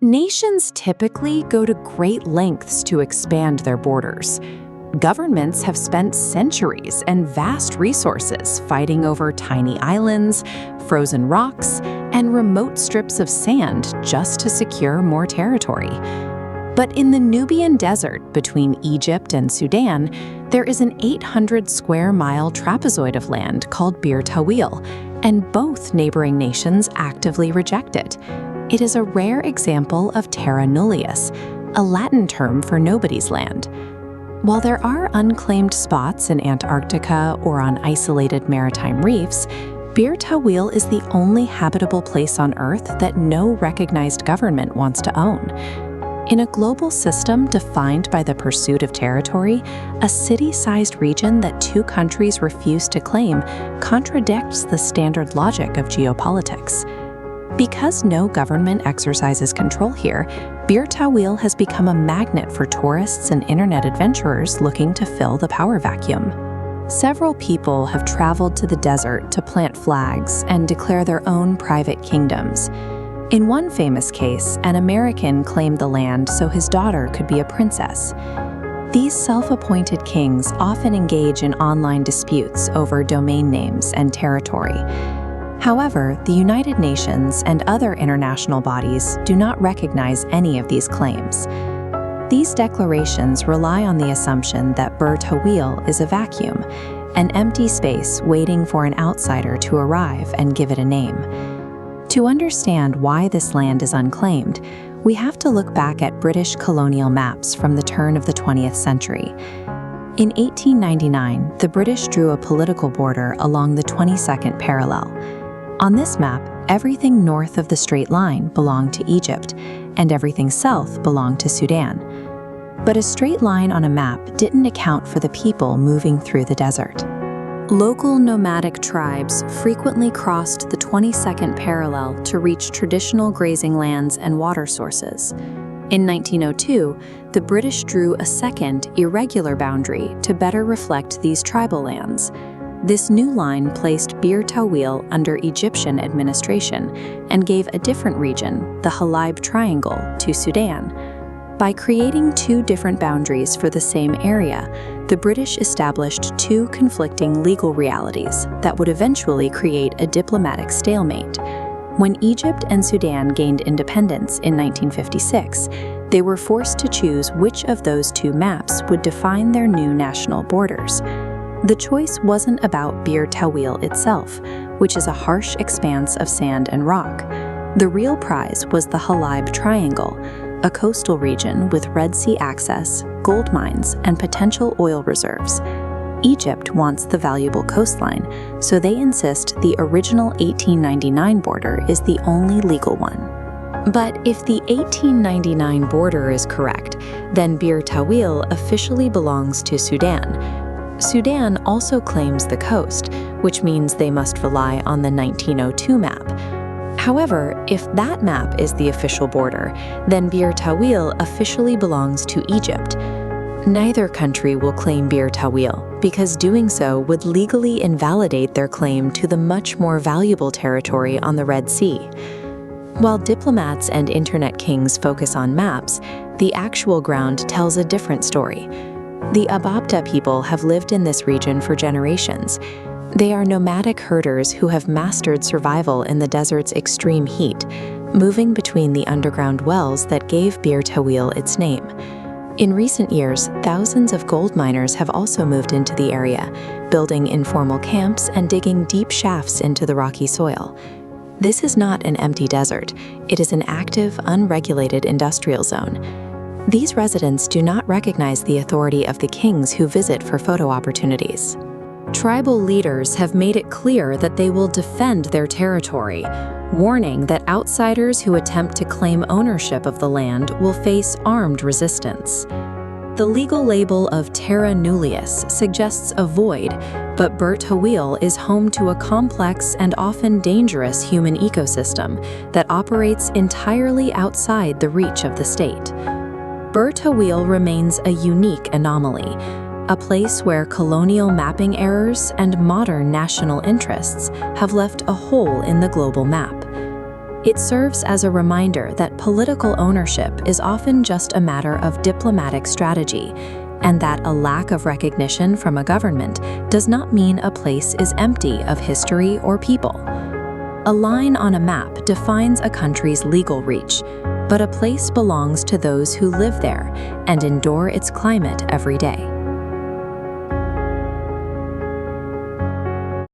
Nations typically go to great lengths to expand their borders. Governments have spent centuries and vast resources fighting over tiny islands, frozen rocks, and remote strips of sand just to secure more territory. But in the Nubian Desert between Egypt and Sudan, there is an 800-square-mile trapezoid of land called Bir Tawil, and both neighboring nations actively reject it. It is a rare example of Terra Nullius, a Latin term for nobody's land. While there are unclaimed spots in Antarctica or on isolated maritime reefs, Bir Tawil is the only habitable place on Earth that no recognized government wants to own. In a global system defined by the pursuit of territory, a city-sized region that two countries refuse to claim contradicts the standard logic of geopolitics. Because no government exercises control here, Bir Tawil has become a magnet for tourists and internet adventurers looking to fill the power vacuum. Several people have traveled to the desert to plant flags and declare their own private kingdoms. In one famous case, an American claimed the land so his daughter could be a princess. These self-appointed kings often engage in online disputes over domain names and territory. However, the United Nations and other international bodies do not recognize any of these claims. These declarations rely on the assumption that Bir Tawil is a vacuum, an empty space waiting for an outsider to arrive and give it a name. To understand why this land is unclaimed, we have to look back at British colonial maps from the turn of the 20th century. In 1899, the British drew a political border along the 22nd parallel. On this map, everything north of the straight line belonged to Egypt, and everything south belonged to Sudan. But a straight line on a map didn't account for the people moving through the desert. Local nomadic tribes frequently crossed the 22nd parallel to reach traditional grazing lands and water sources. In 1902, the British drew a second, irregular boundary to better reflect these tribal lands. This new line placed Bir Tawil under Egyptian administration and gave a different region, the Halaib Triangle, to Sudan. By creating two different boundaries for the same area, the British established two conflicting legal realities that would eventually create a diplomatic stalemate. When Egypt and Sudan gained independence in 1956, they were forced to choose which of those two maps would define their new national borders. The choice wasn't about Bir Tawil itself, which is a harsh expanse of sand and rock. The real prize was the Halaib Triangle, a coastal region with Red Sea access, gold mines, and potential oil reserves. Egypt wants the valuable coastline, so they insist the original 1899 border is the only legal one. But if the 1899 border is correct, then Bir Tawil officially belongs to Sudan. Sudan also claims the coast, which means they must rely on the 1902 map. However, if that map is the official border, then Bir Tawil officially belongs to Egypt. Neither country will claim Bir Tawil, because doing so would legally invalidate their claim to the much more valuable territory on the Red Sea. While diplomats and internet kings focus on maps, the actual ground tells a different story. The Ababda people have lived in this region for generations. They are nomadic herders who have mastered survival in the desert's extreme heat, moving between the underground wells that gave Bir Tawil its name. In recent years, thousands of gold miners have also moved into the area, building informal camps and digging deep shafts into the rocky soil. This is not an empty desert. It is an active, unregulated industrial zone. These residents do not recognize the authority of the kings who visit for photo opportunities. Tribal leaders have made it clear that they will defend their territory, warning that outsiders who attempt to claim ownership of the land will face armed resistance. The legal label of Terra Nullius suggests a void, but Bir Tawil is home to a complex and often dangerous human ecosystem that operates entirely outside the reach of the state. Bir Tawil remains a unique anomaly, a place where colonial mapping errors and modern national interests have left a hole in the global map. It serves as a reminder that political ownership is often just a matter of diplomatic strategy, and that a lack of recognition from a government does not mean a place is empty of history or people. A line on a map defines a country's legal reach, but a place belongs to those who live there and endure its climate every day.